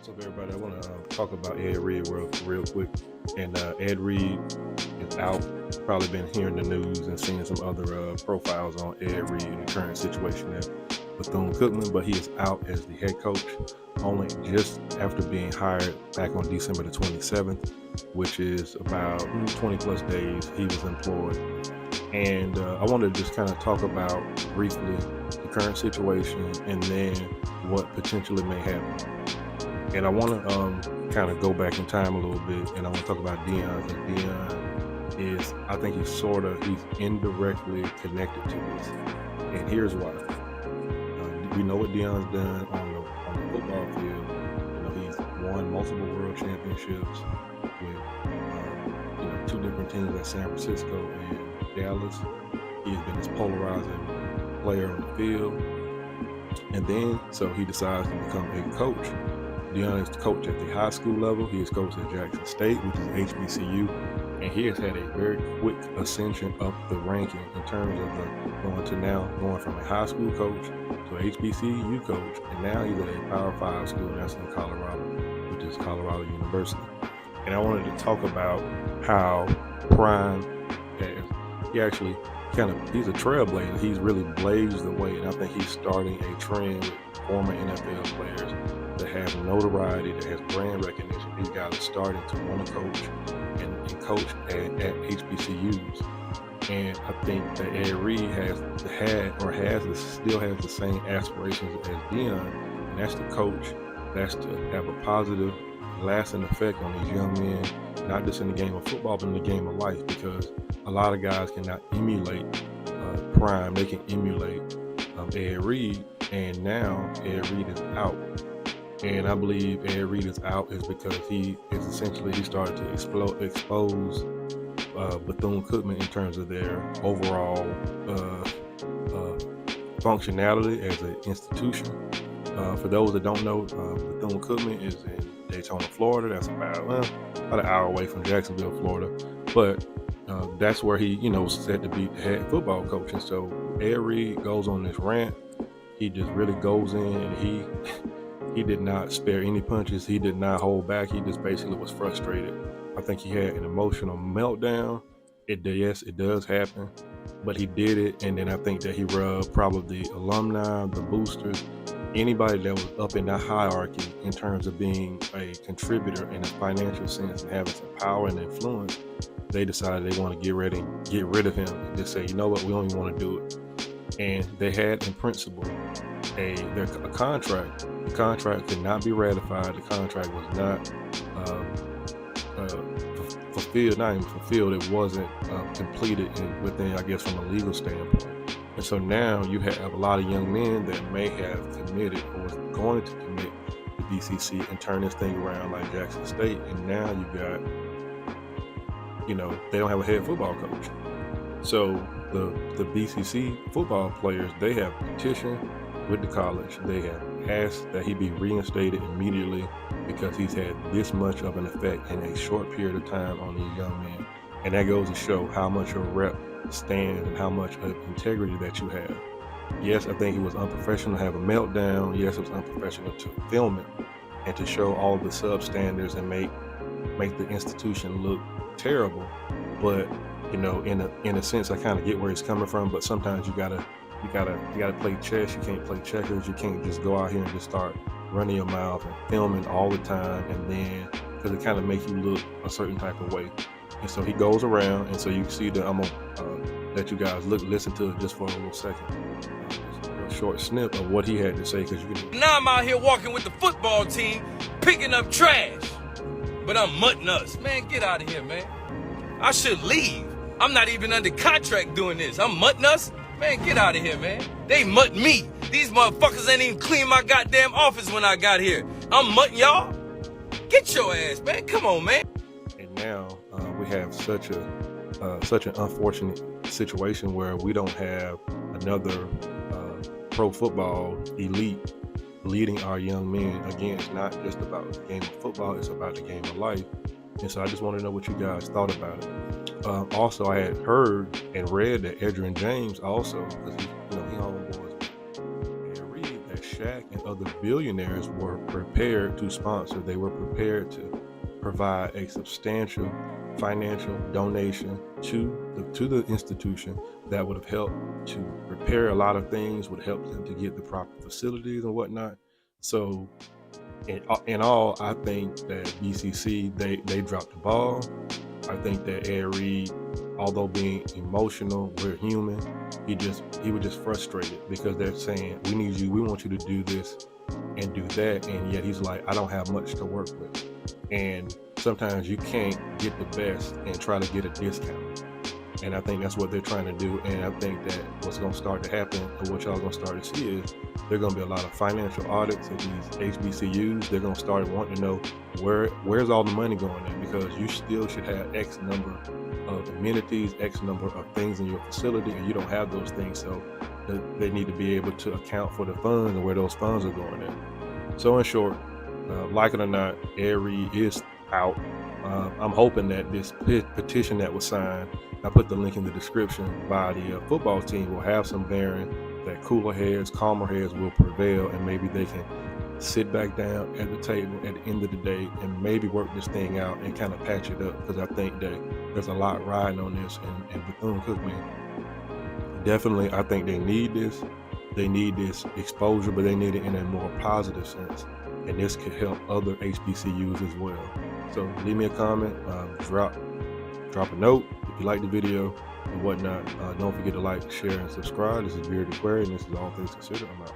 What's up, everybody? I want to talk about Ed Reed real quick. And Ed Reed is out. Probably been hearing the news and seeing some other profiles on Ed Reed in the current situation at Bethune-Cookman, but he is out as the head coach only just after being hired back on December the 27th, which is about 20 plus days he was employed. And I wanted to just kind of talk about briefly the current situation and then what potentially may happen. And I want to kind of go back in time a little bit, and I want to talk about Dion, because Dion is, I think he's indirectly connected to this. And here's why. We know what Dion's done on the football field. You know, he's won multiple world championships with two different teams at San Francisco and Dallas. He's been this polarizing player on the field. And then, so he decides to become a coach. Dion is the coach at the high school level. He is coached at Jackson State, which is HBCU, and he has had a very quick ascension up the ranking in terms of going from a high school coach to a HBCU coach, and now he's at a Power 5 school, and that's in Colorado, which is Colorado University. And I wanted to talk about how Prime he's a trailblazer. He's really blazed the way, and I think he's starting a trend with former NFL players that have notoriety, that has brand recognition. These guys are starting to want to coach and coach at HBCUs. And I think that Ed Reed still has the same aspirations as Dion, and that's to coach, that's to have a positive, lasting effect on these young men, not just in the game of football, but in the game of life, because a lot of guys cannot emulate Prime. They can emulate Ed Reed, and now Ed Reed is out. And I believe Ed Reed is out is because he started to expose Bethune-Cookman in terms of their overall functionality as an institution. For those that don't know, Bethune-Cookman is in Daytona, Florida. That's about an hour away from Jacksonville, Florida. But that's where he, was set to be the head football coach. And so Ed Reed goes on this rant. He just really goes in, and he did not spare any punches. He did not hold back. He just basically was frustrated. I think he had an emotional meltdown. Yes, it does happen, but he did it. And then I think that he rubbed probably the alumni, the boosters, anybody that was up in that hierarchy in terms of being a contributor in a financial sense and having some power and influence. They decided they want to get rid of him and just say, you know what, we don't even want to do it. And they had in principle a contract. The contract could not be ratified. The contract was not fulfilled, not even fulfilled. It wasn't completed within, I guess, from a legal standpoint. And so now you have a lot of young men that may have committed or was going to commit to BCC and turn this thing around like Jackson State. And now you got, they don't have a head football coach. So the BCC football players, they have petitioned with the college. They have asked that he be reinstated immediately because he's had this much of an effect in a short period of time on these young men. And that goes to show how much your rep stands and how much of integrity that you have. Yes, I think it was unprofessional to have a meltdown. Yes, it was unprofessional to film it and to show all the substandards and make the institution look terrible. But in a sense, I kind of get where he's coming from. But sometimes you gotta play chess. You can't play checkers. You can't just go out here and just start running your mouth and filming all the time, and then because it kind of makes you look a certain type of way. And so he goes around, and so you see that I'm gonna let you guys listen to it just for a little second. Just a real short snip of what he had to say, because you can. Now I'm out here walking with the football team, picking up trash, but I'm mutting us. Man, get out of here, man. I should leave. I'm not even under contract doing this. I'm mutting us. Man, get out of here, man. They mutt me. These motherfuckers ain't even clean my goddamn office when I got here. I'm mutting y'all. Get your ass, man. Come on, man. And now we have such an unfortunate situation where we don't have another pro football elite leading our young men. Again, it's not just about the game of football. It's about the game of life. And so I just want to know what you guys thought about it. Also, I had heard and read that Edgerrin James also, because he homeboys and read that Shaq and other billionaires were prepared to sponsor. They were prepared to provide a substantial financial donation to the institution that would have helped to repair a lot of things, would help them to get the proper facilities and whatnot. So in all, I think that BCC, they dropped the ball. I think that Ed Reed, although being emotional, we're human, he was just frustrated because they're saying, we need you, we want you to do this and do that, and yet he's like, I don't have much to work with. And sometimes you can't get the best and try to get a discount. And I think that's what they're trying to do. And I think that what's going to start to happen, or what y'all going to start to see, is there are going to be a lot of financial audits at these HBCUs. They're going to start wanting to know where's all the money going in, because you still should have X number of amenities, X number of things in your facility, and you don't have those things. So they need to be able to account for the funds and where those funds are going in. So in short, like it or not, Ed Reed is out. I'm hoping that this petition that was signed, I put the link in the description, by the football team will have some bearing, that cooler heads, calmer heads will prevail, and maybe they can sit back down at the table at the end of the day and maybe work this thing out and kind of patch it up, because I think that there's a lot riding on this in Bethune-Cookman. Definitely, I think they need this. They need this exposure, but they need it in a more positive sense. And this could help other HBCUs as well. So leave me a comment, drop a note if you like the video and whatnot. Don't forget to like, share, and subscribe. This is Bearded Aquarian, and this is All Things Considered. I'm out.